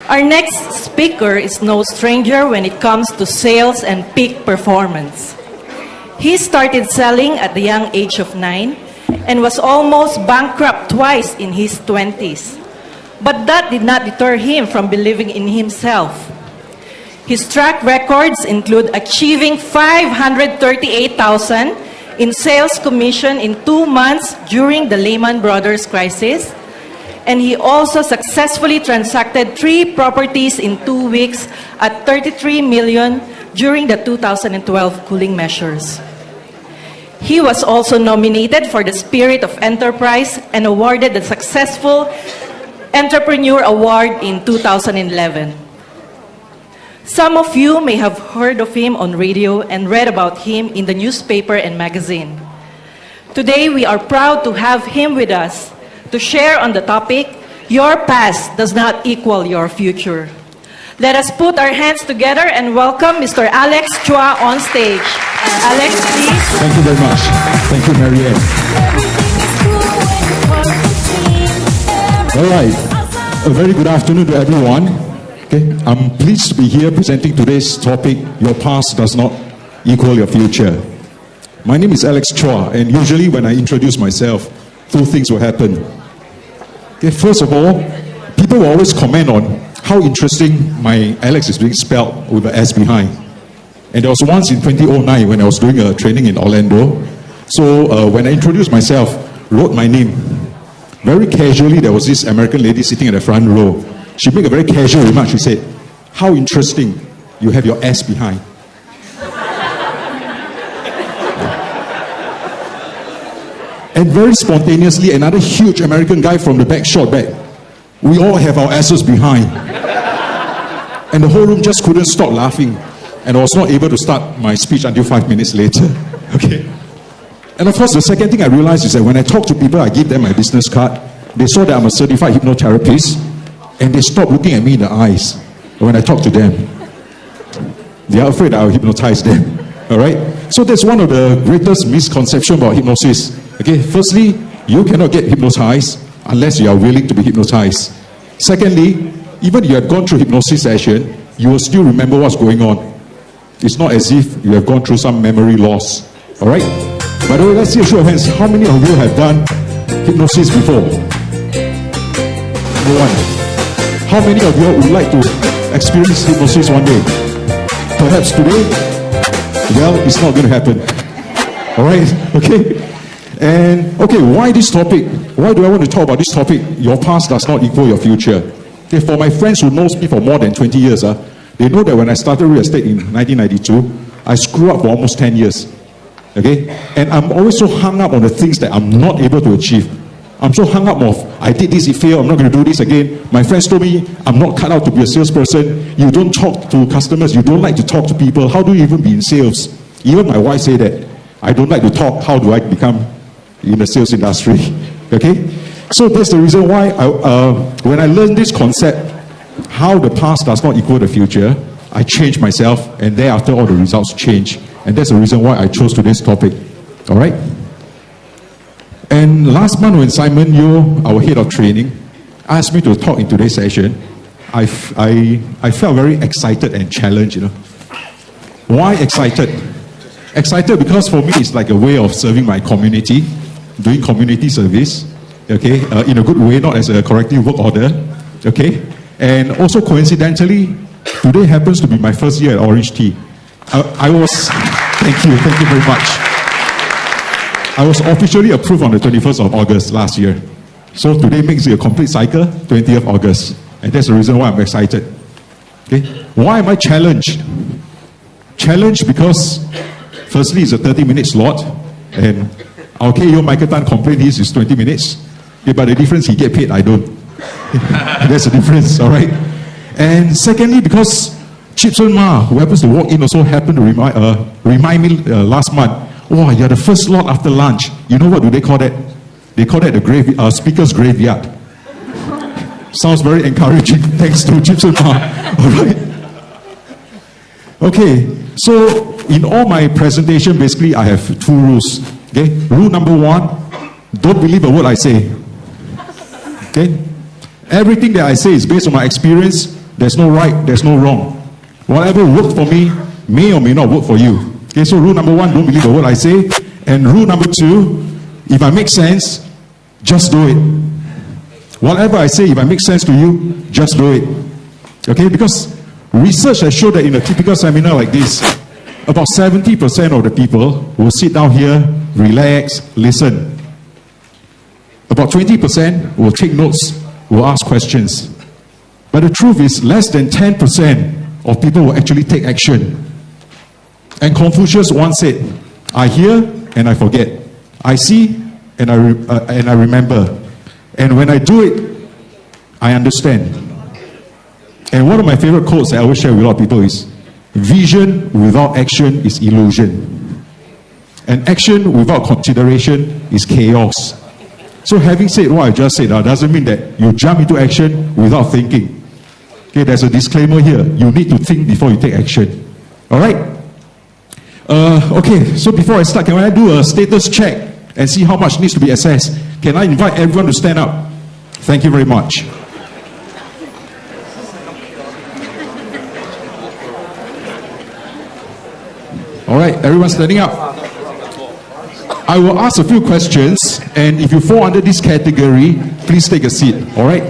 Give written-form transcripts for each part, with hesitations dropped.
Our next speaker is no stranger when it comes to sales and peak performance. He started selling at the young age of 9 and was almost bankrupt twice in his 20s. But that did not deter him from believing in himself. His track records include achieving $538,000 in sales commission in 2 months during the Lehman Brothers crisis, and he also successfully transacted 3 properties in 2 weeks at $33 million during the 2012 cooling measures. He was also nominated for the Spirit of Enterprise and awarded the Successful Entrepreneur Award in 2011. Some of you may have heard of him on radio and read about him in the newspaper and magazine. Today, we are proud to have him with us to share on the topic, Your Past Does Not Equal Your Future. Let us put our hands together and welcome Mr. Alex Chua on stage. Alex, please. Thank you very much. Thank you, Marianne. All right. A very good afternoon to everyone. Okay, I'm pleased to be here presenting today's topic, Your Past Does Not Equal Your Future. My name is Alex Chua, and usually when I introduce myself, 2 things will happen. Okay, first of all, people will always comment on how interesting my Alex is being spelled with an S behind. And there was once in 2009 when I was doing a training in Orlando. So when I introduced myself, wrote my name. Very casually, there was this American lady sitting in the front row. She made a very casual remark. She said, "How interesting, you have your S behind." And very spontaneously, another huge American guy from the back shot back. "We all have our asses behind." And the whole room just couldn't stop laughing. And I was not able to start my speech until 5 minutes later. Okay. And of course, the second thing I realized is that when I talk to people, I give them my business card. They saw that I'm a certified hypnotherapist, and they stopped looking at me in the eyes when I talk to them. They are afraid I'll hypnotize them. All right? So that's one of the greatest misconceptions about hypnosis. Okay, firstly, you cannot get hypnotized unless you are willing to be hypnotized. Secondly, even if you have gone through hypnosis session, you will still remember what's going on. It's not as if you have gone through some memory loss. All right? By the way, let's see a show of hands. How many of you have done hypnosis before? No one. How many of you would like to experience hypnosis one day? Perhaps today? Well, it's not going to happen. All right? Okay? And, okay, why this topic? Why do I want to talk about this topic? Your past does not equal your future. Okay, for my friends who knows me for more than 20 years, they know that when I started real estate in 1992, I screwed up for almost 10 years. Okay? And I'm always so hung up on the things that I'm not able to achieve. I'm so hung up of, I did this, it failed, I'm not going to do this again. My friends told me, I'm not cut out to be a salesperson. You don't talk to customers, you don't like to talk to people. How do you even be in sales? Even my wife said that. I don't like to talk, how do I become in the sales industry? Okay? So that's the reason why when I learned this concept, how the past does not equal the future, I changed myself, and thereafter all the results changed. And that's the reason why I chose today's topic. All right? And last month when Simon Yeo, our head of training, asked me to talk in today's session, I felt very excited and challenged, you know. Why excited? Excited because for me it's like a way of serving my community, doing community service, okay, in a good way, not as a corrective work order, okay. And also coincidentally, today happens to be my first year at OrangeTee. Thank you very much. I was officially approved on the 21st of August last year. So today makes it a complete cycle, 20th of August. And that's the reason why I'm excited. Okay? Why am I challenged? Challenged because, firstly, it's a 30-minute slot. And our KO Michael Tan complained his is 20 minutes. Okay, but the difference, he get paid, I don't. That's the difference, all right? And secondly, because Chipson Ma, who happens to walk in, also happened to remind me last month, "Wow, you're the first slot after lunch." You know what do they call that? They call that the speaker's graveyard. Sounds very encouraging. Thanks to Chipson Ma. All right. Okay, so in all my presentation, basically, I have 2 rules. Okay, rule number 1: don't believe a word I say. Okay, everything that I say is based on my experience, There's no right, there's no wrong. Whatever worked for me may or may not work for you. Okay, so rule number 1, don't believe the word I say. And rule number 2, if I make sense, just do it. Whatever I say, if I make sense to you, just do it. Okay, because research has shown that in a typical seminar like this, about 70% of the people will sit down here, relax, listen. About 20% will take notes, will ask questions. But the truth is, less than 10% of people will actually take action. And Confucius once said, I hear and I forget. I see and I remember. And when I do it, I understand. And one of my favorite quotes that I always share with a lot of people is, vision without action is illusion. And action without consideration is chaos. So having said what I just said, doesn't mean that you jump into action without thinking. Okay, there's a disclaimer here. You need to think before you take action. All right? Okay, so before I start, can I do a status check and see how much needs to be assessed? Can I invite everyone to stand up? Thank you very much. All right, everyone standing up. I will ask a few questions, and if you fall under this category, please take a seat. All right?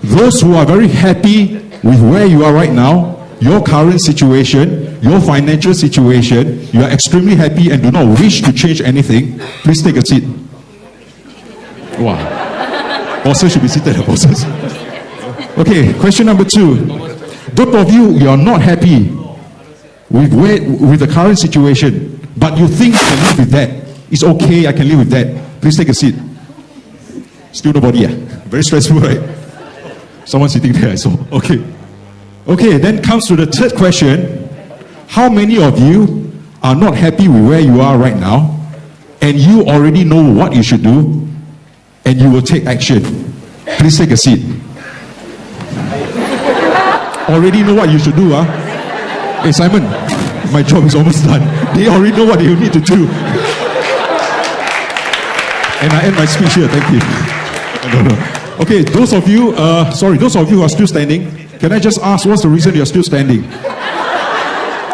Those who are very happy with where you are right now, your current situation, your financial situation, you are extremely happy and do not wish to change anything, please take a seat. Wow. Bosses should be seated, bosses. Okay, question number 2. Those of you are not happy with the current situation, but you think you can live with that. It's okay, I can live with that. Please take a seat. Still nobody, yeah? Very stressful, right? Someone sitting there, I saw. Okay. Okay, then comes to the third question. How many of you are not happy with where you are right now, and you already know what you should do, and you will take action? Please take a seat. Already know what you should do, huh? Hey, Simon, my job is almost done. They already know what they need to do. And I end my speech here, thank you. No. Okay, those of you who are still standing, can I just ask, what's the reason you're still standing?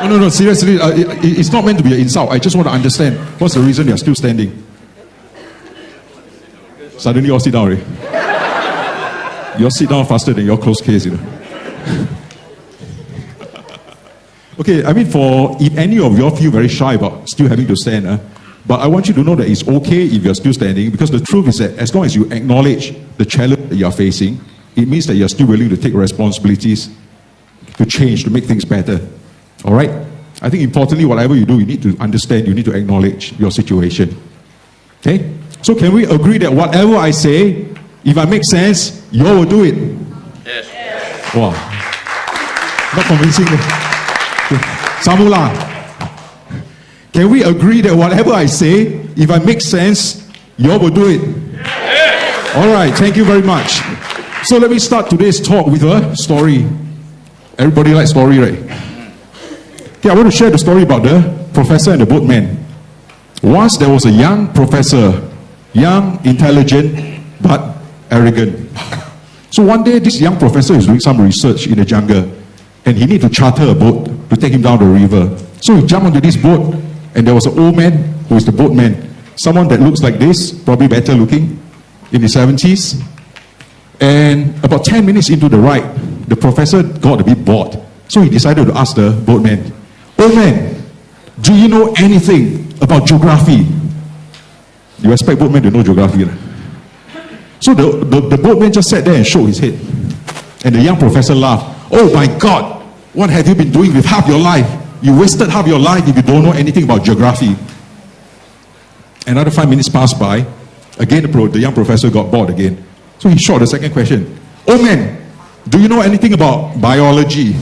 No, seriously, it's not meant to be an insult. I just want to understand, what's the reason you're still standing? Suddenly you all sit down already. You all sit down faster than your close case, you know. Okay, I mean, if any of you all feel very shy about still having to stand, but I want you to know that it's okay if you're still standing, because the truth is that as long as you acknowledge the challenge that you're facing, it means that you're still willing to take responsibilities, to change, to make things better. All right? I think importantly, whatever you do, you need to understand, you need to acknowledge your situation. Okay? So can we agree that whatever I say, if I make sense, you all will do it? Yes. Wow. Not convincing. Samula. Can we agree that whatever I say, if I make sense, you all will do it? Yes. All right, thank you very much. So let me start today's talk with a story. Everybody likes story, right? Okay, I want to share the story about the professor and the boatman. Once there was a young professor, young, intelligent, but arrogant. So one day this young professor is doing some research in the jungle, and he needed to charter a boat to take him down the river. So he jumped onto this boat, and there was an old man who is the boatman. Someone that looks like this, probably better looking, in his 70s. And about 10 minutes into the ride, the professor got a bit bored. So he decided to ask the boatman, "Old man, do you know anything about geography?" You expect boatmen to know geography, right? So the boatman just sat there and shook his head. And the young professor laughed. "Oh my God, what have you been doing with half your life? You wasted half your life if you don't know anything about geography." Another 5 minutes passed by. Again, the young professor got bored again. So he shot the second question. "Old man, do you know anything about biology?"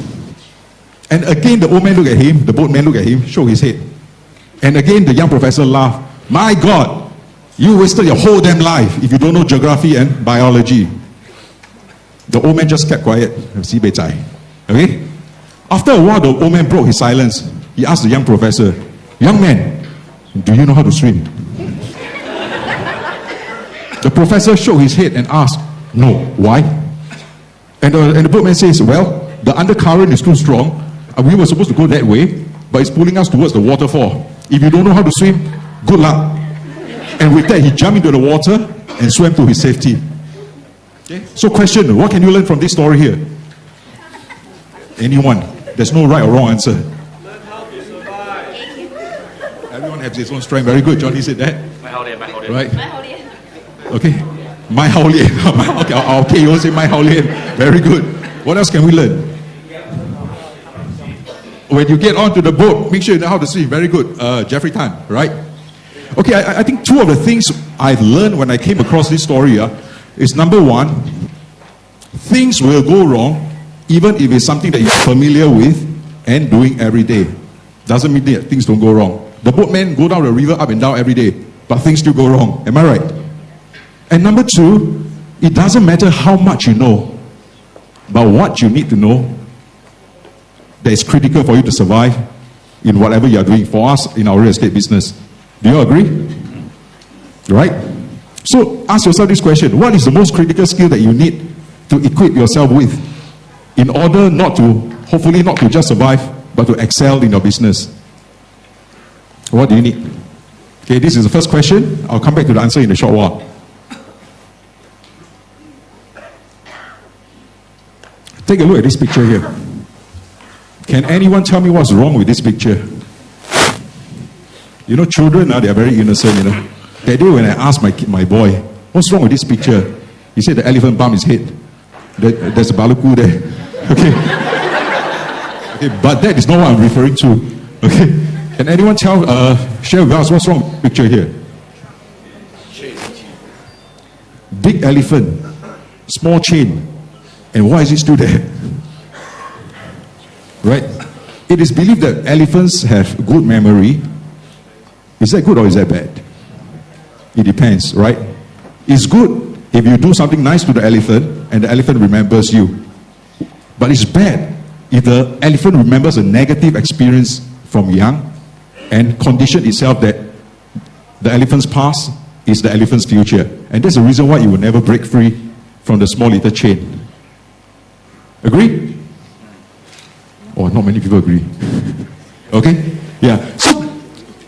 And again, the old man looked at him, the boatman looked at him, shook his head. And again, the young professor laughed. "My God, you wasted your whole damn life if you don't know geography and biology." The old man just kept quiet. Okay? After a while, the old man broke his silence. He asked the young professor, "Young man, do you know how to swim?" The professor shook his head and asked, "No, why?" And the boatman says, well, the undercurrent is too strong. We were supposed to go that way, but it's pulling us towards the waterfall. If you don't know how to swim, good luck. And with that, he jumped into the water and swam to his safety. Okay? So question, what can you learn from this story here? Anyone? There's no right or wrong answer. Learn how to survive. Everyone has his own strength. Very good. Johnny said that. Right? Okay. My hao lian. Okay, you all say my hao lian. Very good. What else can we learn? When you get onto the boat, make sure you know how to swim. Very good. Jeffrey Tan, right? Okay, I think two of the things I've learned when I came across this story is number one, things will go wrong even if it's something that you're familiar with and doing every day. Doesn't mean that things don't go wrong. The boatmen go down the river up and down every day, but things still go wrong. Am I right? And number two, it doesn't matter how much you know, but what you need to know that is critical for you to survive in whatever you are doing. For us in our real estate business. Do you agree? Right? So ask yourself this question. What is the most critical skill that you need to equip yourself with in order not to, hopefully not to just survive, but to excel in your business? What do you need? Okay, this is the first question. I'll come back to the answer in a short while. Take a look at this picture here. Can anyone tell me what's wrong with this picture? You know, children, they are very innocent, you know. That day when I asked my boy, what's wrong with this picture? He said the elephant bumped his head. There's a baluku there. Okay. Okay, but that is not what I'm referring to. Okay. Can anyone share with us what's wrong with the picture here? Big elephant, small chain. And why is it still there? Right? It is believed that elephants have good memory. Is that good or is that bad? It depends, right? It's good if you do something nice to the elephant and the elephant remembers you. But it's bad if the elephant remembers a negative experience from young and condition itself that the elephant's past is the elephant's future. And that's the reason why you will never break free from the small little chain. Agree? Oh, not many people agree. Okay? Yeah. So,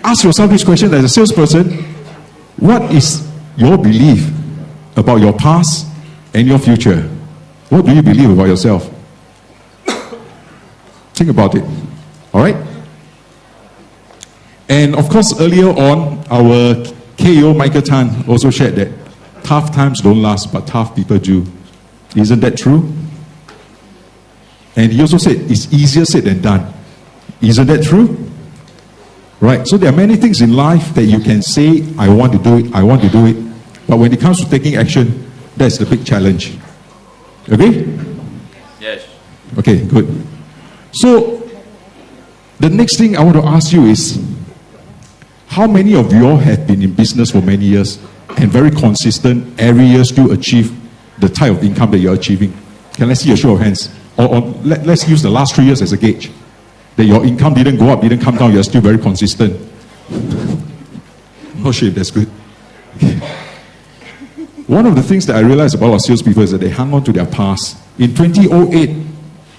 ask yourself this question as a salesperson. What is your belief about your past and your future? What do you believe about yourself? Think about it. Alright? And of course, earlier on, our KO Michael Tan also shared that tough times don't last, but tough people do. Isn't that true? And he also said, it's easier said than done. Isn't that true? Right? So there are many things in life that you can say, I want to do it, I want to do it. But when it comes to taking action, that's the big challenge. Agree? Yes. Okay, good. So, the next thing I want to ask you is, how many of you all have been in business for many years and very consistent, every year still achieve the type of income that you're achieving? Can I see a show of hands? Or let's use the last 3 years as a gauge. That your income didn't go up, didn't come down, you're still very consistent. I'm not sure if that's good. Okay. One of the things that I realized about our salespeople is that they hung on to their past. In 2008,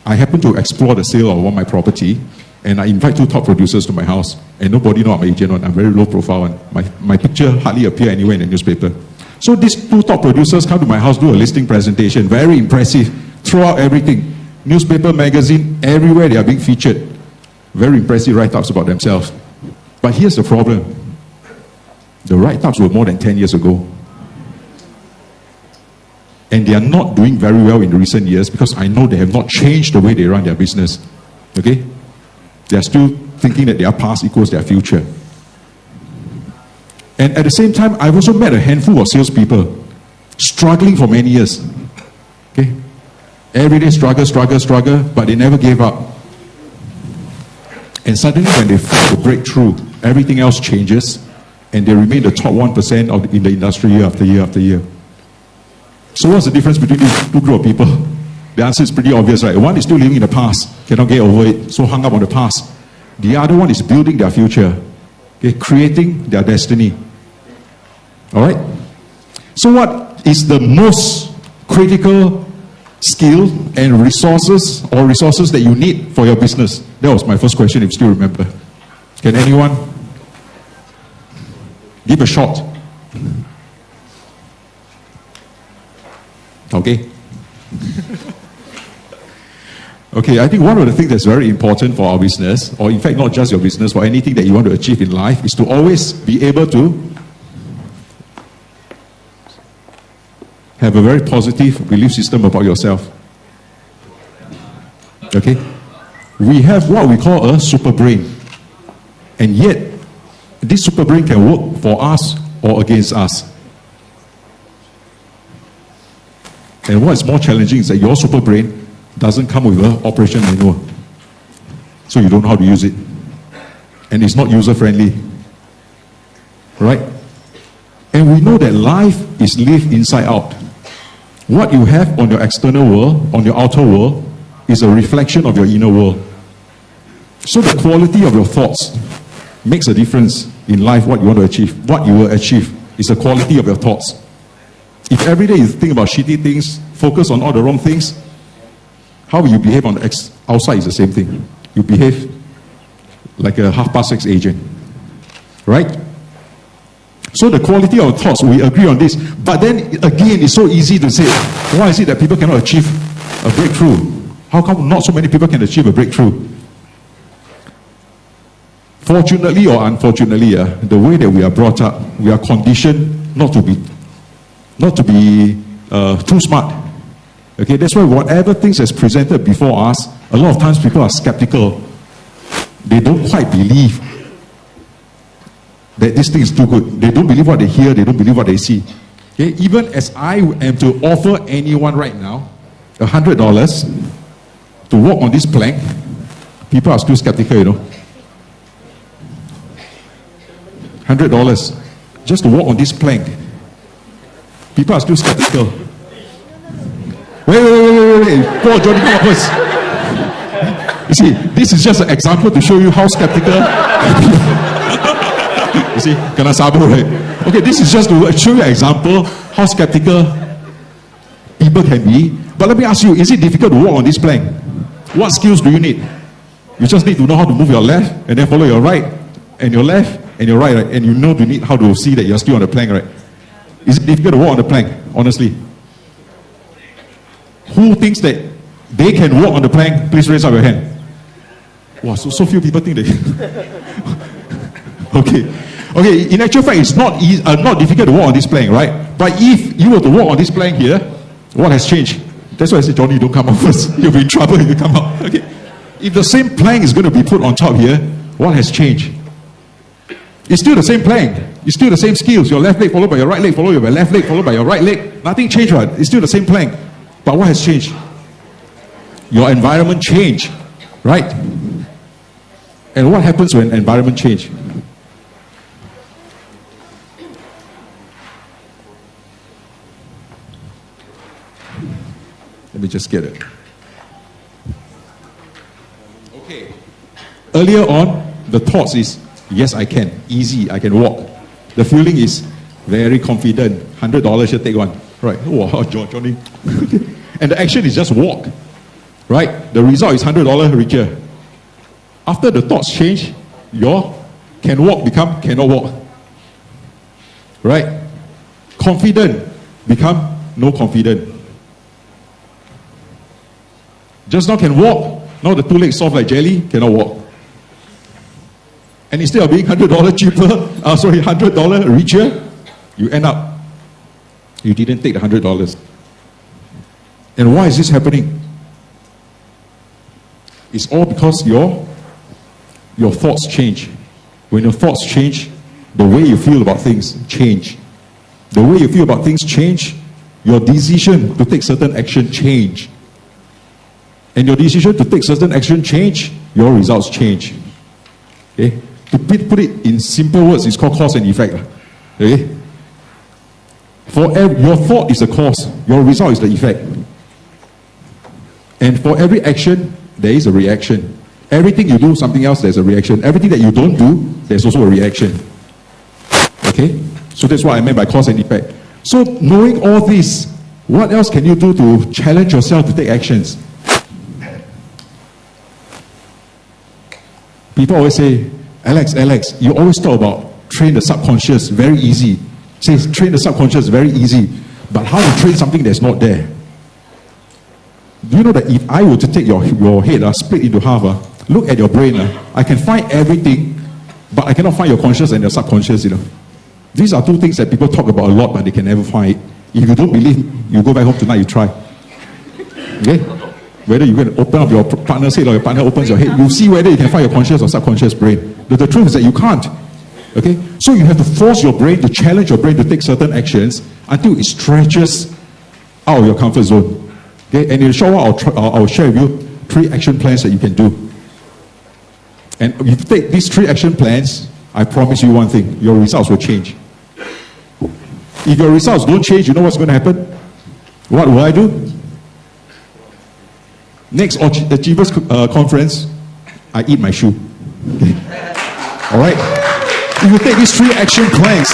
I happened to explore the sale of one of my property, and I invite 2 top producers to my house, and nobody know I'm an agent one. I'm very low profile one. My picture hardly appear anywhere in the newspaper. So these 2 top producers come to my house, do a listing presentation, very impressive, throw out everything. Newspaper, magazine, everywhere they are being featured. Very impressive write-ups about themselves. But here's the problem. The write-ups were more than 10 years ago. And they are not doing very well in the recent years because I know they have not changed the way they run their business. Okay? They are still thinking that their past equals their future. And at the same time, I've also met a handful of salespeople struggling for many years. Okay? Every day struggle, but they never gave up. And suddenly when they find a breakthrough, everything else changes and they remain the top 1% in the industry year after year after year. So what's the difference between these 2 group of people? The answer is pretty obvious, right? One is still living in the past, cannot get over it, so hung up on the past. The other one is building their future, okay, creating their destiny. Alright? So what is the most critical skill and resources that you need for your business? That was my first question, if you still remember. Can anyone give a shot? Okay. Okay, I think one of the things that's very important for our business, or in fact not just your business, for anything that you want to achieve in life, is to always be able to have a very positive belief system about yourself. Okay? We have what we call a super brain. And yet, this super brain can work for us or against us. And what is more challenging is that your super brain doesn't come with an operation manual. So you don't know how to use it. And it's not user-friendly. Right? And we know that life is lived inside out. What you have on your external world, on your outer world, is a reflection of your inner world. So the quality of your thoughts makes a difference in life, what you want to achieve. What you will achieve is the quality of your thoughts. If every day you think about shitty things, focus on all the wrong things, how you behave on the outside is the same thing. You behave like a 6:30 agent. Right? So the quality of thoughts, we agree on this. But then again, it's so easy to say, why is it that people cannot achieve a breakthrough? How come not so many people can achieve a breakthrough? Fortunately or unfortunately, the way that we are brought up, we are conditioned not to be too smart. Okay, that's why whatever things is presented before us, a lot of times people are skeptical. They don't quite believe that this thing is too good. They don't believe what they hear, they don't believe what they see. Okay, even as I am to offer anyone right now $100 to walk on this plank, people are still skeptical, you know. $100 just to walk on this plank. People are still skeptical. Wait. Poor Johnny, come up first. You see, this is just an example to show you how skeptical. You see, kena sabu, right? Okay, this is just to show you an example how skeptical people can be. But let me ask you, is it difficult to walk on this plank? What skills do you need? You just need to know how to move your left and then follow your right and your left and your right, and you know how to see that you're still on the plank, right? Is it difficult to walk on the plank, honestly? Who thinks that they can walk on the plank? Please raise up your hand. Wow, so few people think that. Okay, in actual fact, it's not difficult to walk on this plank, right? But if you were to walk on this plank here, what has changed? That's why I said, Johnny, don't come out first. You'll be in trouble if you come out. Okay. If the same plank is going to be put on top here, what has changed? It's still the same plank. It's still the same skills. Your left leg followed by your right leg, followed by your left leg, followed by your right leg. Nothing changed, right? It's still the same plank. But what has changed? Your environment changed, right? And what happens when environment change? Let me just get it. Okay. Earlier on, the thoughts is, yes, I can. Easy, I can walk. The feeling is very confident. $100 should take one. Right. Wow, Johnny. And the action is just walk. Right? The result is $100 richer. After the thoughts change, your can walk become cannot walk. Right? Confident become no confident. Just now can walk. Now the two legs soft like jelly, cannot walk. And instead of being $100 cheaper, $100 richer, you end up, you didn't take the $100. And why is this happening? It's all because your thoughts change. When your thoughts change, the way you feel about things change. The way you feel about things change, your decision to take certain action change. And your decision to take certain action change, your results change. Okay? To put it in simple words, it's called cause and effect. Okay? Your thought is the cause, your result is the effect. And for every action, there is a reaction. Everything you do, something else, there's a reaction. Everything that you don't do, there's also a reaction. Okay? So that's what I meant by cause and effect. So knowing all this, What else can you do to challenge yourself to take actions? People always say, Alex, you always talk about train the subconscious, very easy. Says train the subconscious, very easy. But how to train something that's not there? Do you know that if I were to take your head, split into half, look at your brain, I can find everything, but I cannot find your conscious and your subconscious, These are two things that people talk about a lot, but they can never find it. If you don't believe, you go back home tonight, you try. Okay? Whether you can open up your partner's head or your partner opens your head, you see whether you can find your conscious or subconscious brain. The truth is that you can't. Okay? So you have to force your brain, to challenge your brain to take certain actions until it stretches out of your comfort zone. Okay? And in a short while, I'll share with you 3 action plans that you can do. And if you take these 3 action plans, I promise you one thing, your results will change. If your results don't change, you know what's going to happen? What will I do? Next Achievers Conference, I eat my shoe. Okay? All right? If you take these 3 action plans,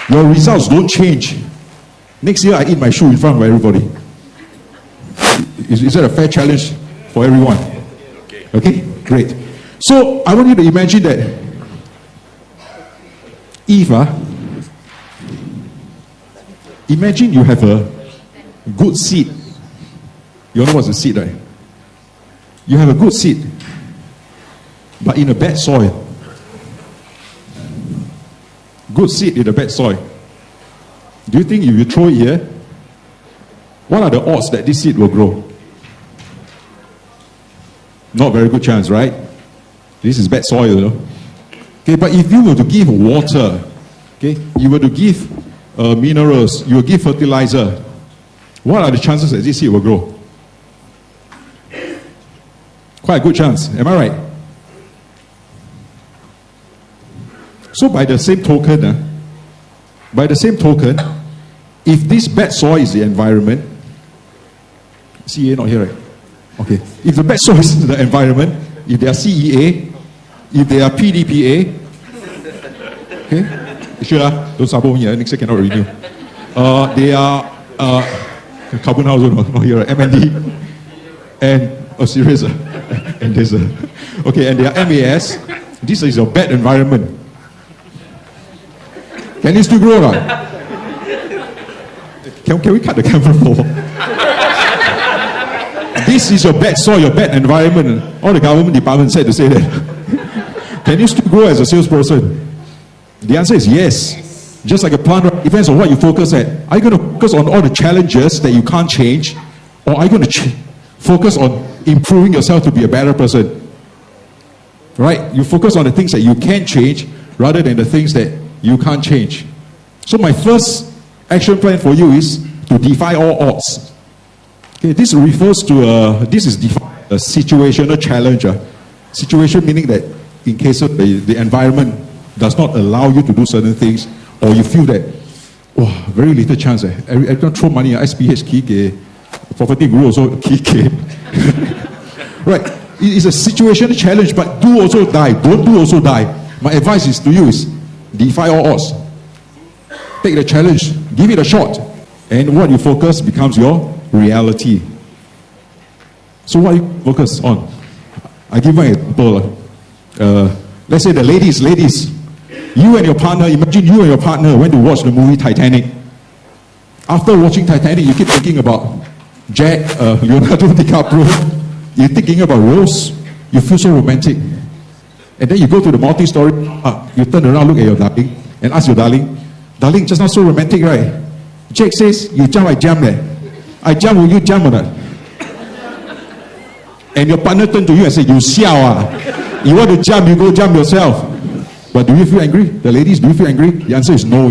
your results don't change. Next year, I eat my shoe in front of everybody. Is that a fair challenge for everyone? Okay? Great. So, I want you to imagine that imagine you have a good seed. You know what's a seed, right? You have a good seed, but in a bad soil. Good seed in a bad soil. Do you think if you throw it here, what are the odds that this seed will grow? Not very good chance, right? This is bad soil, Okay, but if you were to give water, okay, you were to give minerals, you will give fertilizer, what are the chances that this seed will grow? Quite a good chance, am I right? So by the same token, if this bad soil is the environment, CEA not here, right? Okay. If the bad soil is the environment, if they are CEA, if they are PDPA, okay, sure, don't sabo here, next year cannot renew. They are carbon house not here, right? MND, and serious, and there's okay, and they are MAS. This is a bad environment. Can it still grow, right? Can we cut the camera for? This is your bad soil, your bad environment. All the government departments said to say that. Can you still grow as a salesperson? The answer is yes. Just like a plant, it depends on what you focus at. Are you going to focus on all the challenges that you can't change? Or are you going to focus on improving yourself to be a better person? Right? You focus on the things that you can change rather than the things that you can't change. So my first action plan for you is to defy all odds. Okay, this refers to this is a situational challenge. Situation meaning that in case of the environment does not allow you to do certain things, or you feel that very little chance. Everyone throw money. SPH kike, property guru also kike. Right? It is a situational challenge, but do also die. Don't do also die. My advice is to you is defy all odds. Take the challenge, give it a shot, and what you focus becomes your reality. So what you focus on? I give my example. Let's say the ladies, you and your partner, imagine you and your partner went to watch the movie Titanic. After watching Titanic, you keep thinking about Jack, Leonardo DiCaprio. You're thinking about Rose. You feel so romantic. And then you go to the multi-story, you turn around, look at your darling, and ask your darling, just not so romantic, right? Jack says, you jump, I jump there. I jump, will you jump or not? And your partner turn to you and say, you xiao. You want to jump, you go jump yourself. But do you feel angry? The ladies, do you feel angry? The answer is no,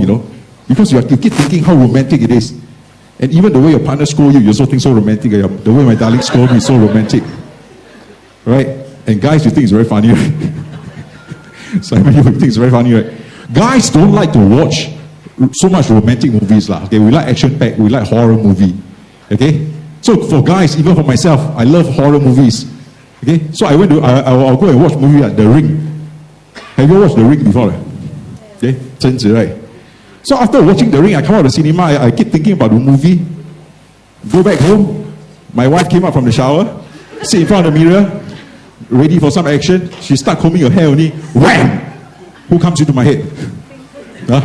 because you keep thinking how romantic it is. And even the way your partner scold you, you also think so romantic. The way my darling scold me is so romantic. Right? And guys, you think it's very funny, right? Simon, you think it's very funny, right? Guys don't like to watch so much romantic movies. Okay, we like action-packed, we like horror movie. Okay? So for guys, even for myself, I love horror movies. Okay? So I'll go and watch movie like The Ring. Have you watched The Ring before? Okay? Right? So after watching The Ring, I come out of the cinema, I keep thinking about the movie. Go back home. My wife came out from the shower, sit in front of the mirror, ready for some action. She start combing her hair only. Wham! Who comes into my head? You know.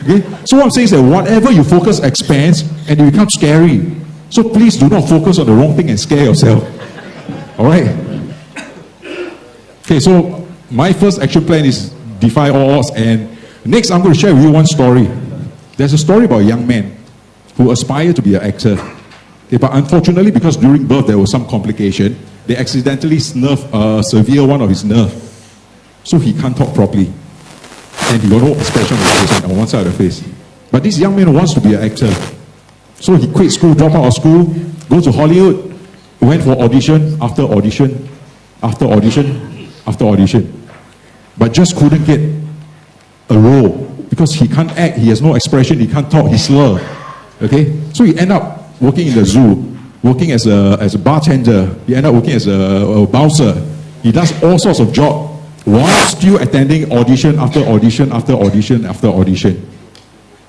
Okay? So what I'm saying is that whatever you focus expands and it becomes scary. So please do not focus on the wrong thing and scare yourself. Alright? Okay, so my first action plan is defy all odds, and next I'm going to share with you one story. There's a story about a young man who aspired to be an actor. Okay, but unfortunately, because during birth there was some complication, they accidentally severed one of his nerve. So he can't talk properly. And he got no expression on his face, on one side of the face. But this young man wants to be an actor. So he quit school, dropped out of school, go to Hollywood, went for audition after audition, after audition, after audition. But just couldn't get a role because he can't act, he has no expression, he can't talk, he slur. Okay? So he ended up working in the zoo, working as a bartender, he ended up working as a bouncer. He does all sorts of jobs while still attending audition after audition after audition after audition.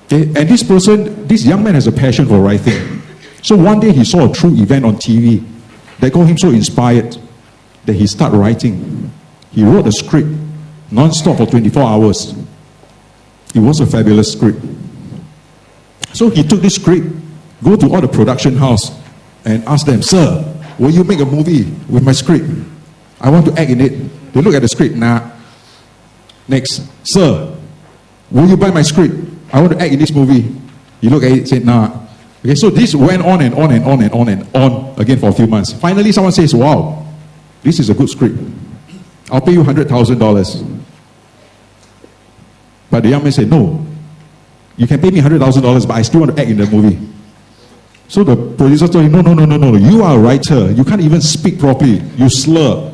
Okay? And this young man has a passion for writing. So one day he saw a true event on TV that got him so inspired that he started writing. He wrote a script non-stop for 24 hours. It was a fabulous script. So he took this script, go to all the production house and asked them, "Sir, will you make a movie with my script? I want to act in it." They look at the script, nah. Next, "Sir, will you buy my script? I want to act in this movie." He looked at it, said, "Nah." Okay, so this went on and on and on and on and on again for a few months. Finally, someone says, "Wow, this is a good script. I'll pay you $100,000. But the young man said, "No, you can pay me $100,000, but I still want to act in the movie." So the producer told him, No, you are a writer. You can't even speak properly. You slur.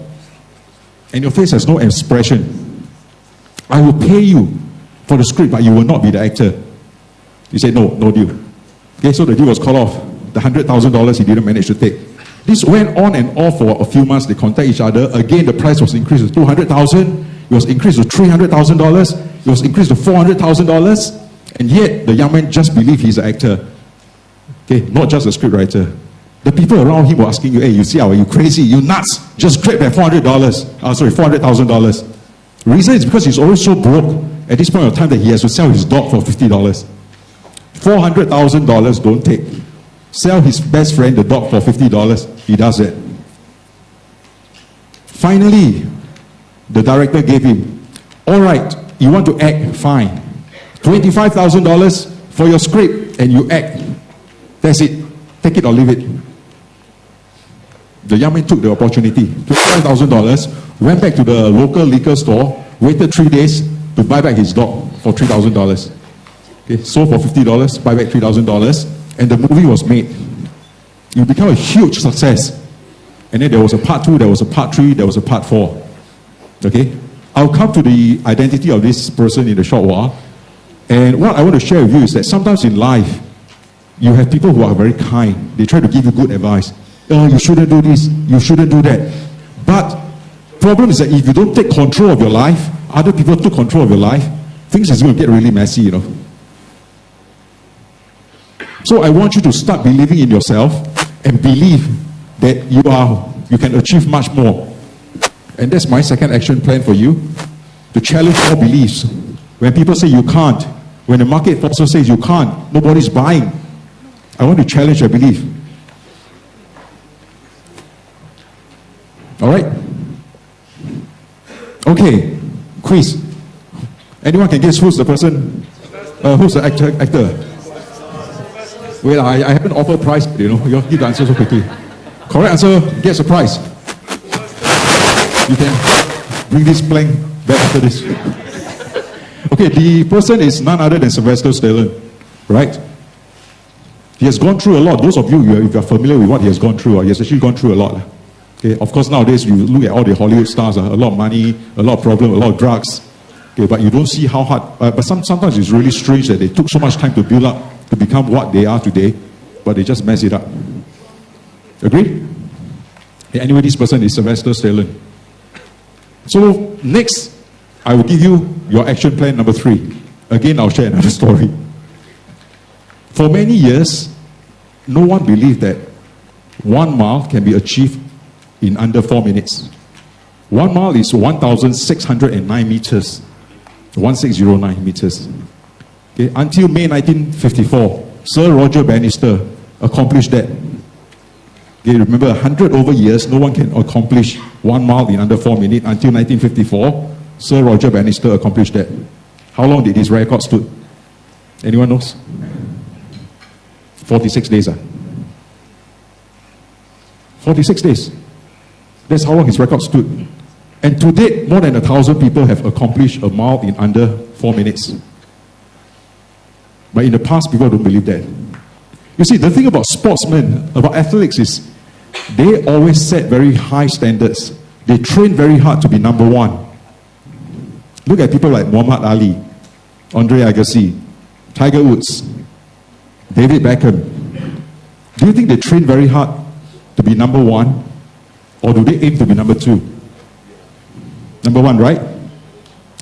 And your face has no expression. I will pay you for the script, but you will not be the actor. He said, no deal. Okay, so the deal was called off. The $100,000 he didn't manage to take. This went on and off for a few months. They contact each other. Again, the price was increased to $200,000. It was increased to $300,000. It was increased to $400,000. And yet, the young man just believed he's an actor. Okay, not just a scriptwriter. The people around him were asking you, "Hey, you see, are you crazy? You nuts? Just grab that $400,000. The reason is because he's always so broke at this point of time that he has to sell his dog for $50. $400,000 don't take. Sell his best friend, the dog, for $50. He does it. Finally, the director gave him, "All right, you want to act? Fine. $25,000 for your script and you act. That's it. Take it or leave it." The young man took the opportunity. $25,000, went back to the local liquor store, waited 3 days to buy back his dog for $3,000. Okay, sold for $50, buy back $3,000, and the movie was made. It became a huge success. And then there was a part 2, there was a part 3, there was a part 4. Okay? I'll come to the identity of this person in a short while. And what I want to share with you is that sometimes in life, you have people who are very kind. They try to give you good advice. "Oh, you shouldn't do this, you shouldn't do that." But problem is that if you don't take control of your life, other people took control of your life, things is going to get really messy, you know. So I want you to start believing in yourself and believe that you can achieve much more. And that's my second action plan for you, to challenge all beliefs. When people say you can't, when the market also says you can't, nobody's buying, I want to challenge your belief. All right? Okay, quiz. Anyone can guess who's the person? Who's the actor? Wait, I haven't offered a prize, you know. You give the answer so quickly. Correct answer gets a prize. You can bring this plank back after this. Okay, the person is none other than Sylvester Stallone, right? He has gone through a lot. Those of you, if you're familiar with what he has gone through, he has actually gone through a lot. Okay, of course, nowadays you look at all the Hollywood stars, a lot of money, a lot of problems, a lot of drugs. Okay, but you don't see how hard. But sometimes it's really strange that they took so much time to build up to become what they are today, but they just mess it up. Agree? Okay, anyway, this person is Sylvester Stallone. So next, I will give you your action plan number 3. Again, I'll share another story. For many years, no one believed that 1 mile can be achieved in under 4 minutes. 1 mile is 1,609 meters. 1609 meters. Okay, until May 1954, Sir Roger Bannister accomplished that. Okay, remember, 100 over years, no one can accomplish 1 mile in under 4 minutes. Until 1954, Sir Roger Bannister accomplished that. How long did his record stood? Anyone knows? 46 days. 46 days. That's how long his record stood. And to date, more than 1,000 people have accomplished a mile in under 4 minutes. But in the past, people don't believe that. You see, the thing about sportsmen, about athletes is they always set very high standards. They train very hard to be number one. Look at people like Muhammad Ali, Andre Agassi, Tiger Woods, David Beckham. Do you think they train very hard to be number one? Or do they aim to be number two? Number one, right?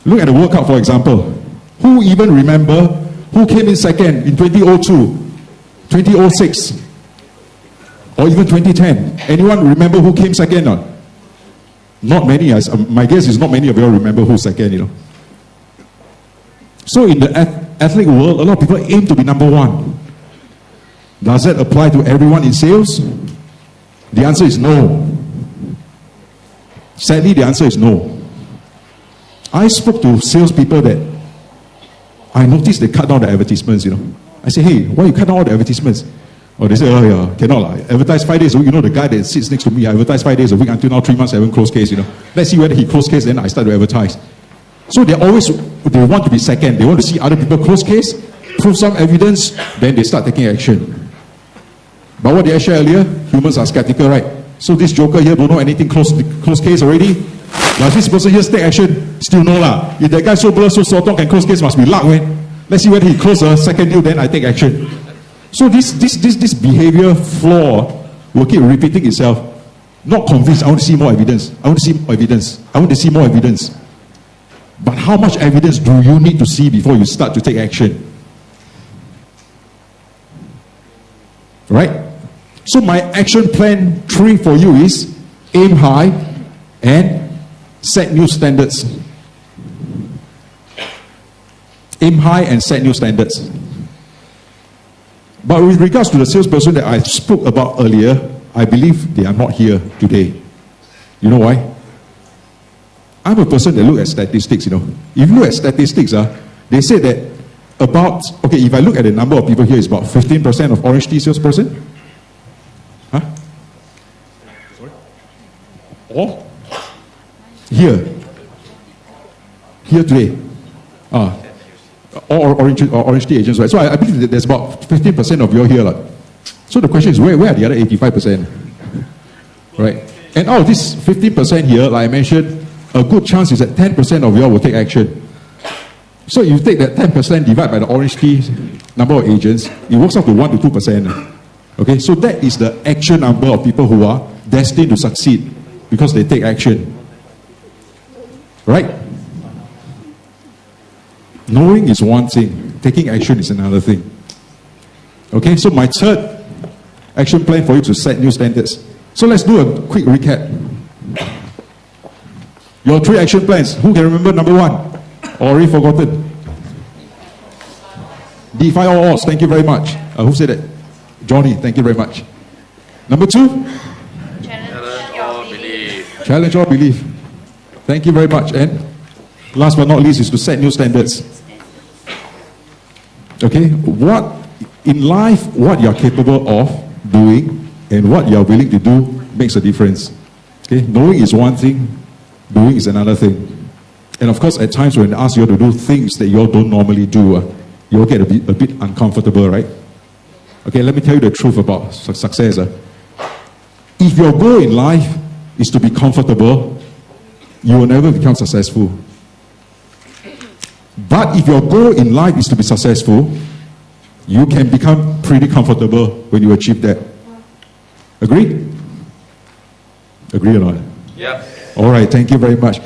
Look at the World Cup, for example. Who even remember who came in second in 2002, 2006, or even 2010? Anyone remember who came second? Not many. My guess is not many of you remember who's second, you know. So in the athletic world, a lot of people aim to be number one. Does that apply to everyone in sales? The answer is no. Sadly, the answer is no. I spoke to salespeople that I noticed they cut down the advertisements, you know. I say, hey, why you cut down all the advertisements? Or they say, oh yeah, cannot lah. Advertise 5 days a week. You know, the guy that sits next to me, I advertise 5 days a week until now 3 months I haven't closed case, you know. Let's see whether he closed case, then I start to advertise. So they want to be second. They want to see other people close case, prove some evidence, then they start taking action. But what did I share earlier? Humans are skeptical, right? So this joker here don't know anything close case already. Does this person here take action? Still no lah. If that guy so blur, so sotong can close case, must be luck, man. Let's see whether he close a second deal, then I take action. So this behavior flaw will keep repeating itself. Not convinced. I want to see more evidence. I want to see more evidence. I want to see more evidence. But how much evidence do you need to see before you start to take action? Right? So my action plan 3 for you is aim high and set new standards. Aim high and set new standards. But with regards to the salesperson that I spoke about earlier, I believe they are not here today. You know why? I'm a person that looks at statistics, you know. If you look at statistics, they say that about, okay, if I look at the number of people here, it's about 15% of OrangeTee salesperson. Huh? Sorry? Or? Here today. Or OrangeTee agents, right? So I believe that there's about 15% of you here. Like. So the question is, where are the other 85%? Right? And out of this 15% here, like I mentioned, a good chance is that 10% of you will take action. So you take that 10% divided by the OrangeTee number of agents, it works out to 1 to 2%. Okay, so that is the actual number of people who are destined to succeed because they take action. Right? Knowing is one thing, taking action is another thing. Okay, so my third action plan for you to set new standards. So let's do a quick recap. Your 3 action plans. Who can remember number 1? Already forgotten. Defy all odds. Thank you very much. Who said that? Johnny. Thank you very much. Number 2? Challenge all belief. Challenge all belief. Thank you very much. And last but not least is to set new standards. Okay, what in life, what you're capable of doing and what you're willing to do makes a difference. Okay, knowing is one thing, doing is another thing. And of course, at times when they ask you to do things that you don't normally do, you'll get a bit uncomfortable, right? Okay, let me tell you the truth about success. If your goal in life is to be comfortable, you will never become successful. But if your goal in life is to be successful, you can become pretty comfortable when you achieve that. Agree? Agree or not? Yeah. All right, thank you very much.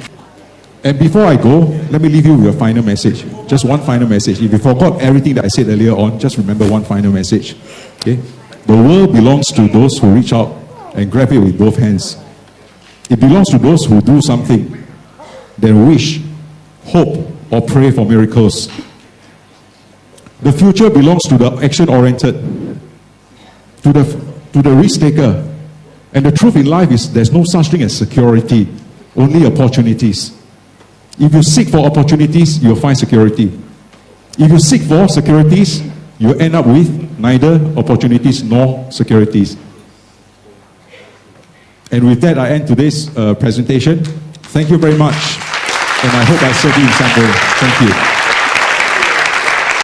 And before I go, let me leave you with a final message. Just one final message. If you forgot everything that I said earlier on, just remember one final message. Okay? The world belongs to those who reach out and grab it with both hands. It belongs to those who do something, then wish, hope, or pray for miracles. The future belongs to the action-oriented, to the risk-taker. And the truth in life is there's no such thing as security, only opportunities. If you seek for opportunities, you'll find security. If you seek for securities, you end up with neither opportunities nor securities. And with that, I end today's presentation. Thank you very much. And I hope I served you in some way. Thank you.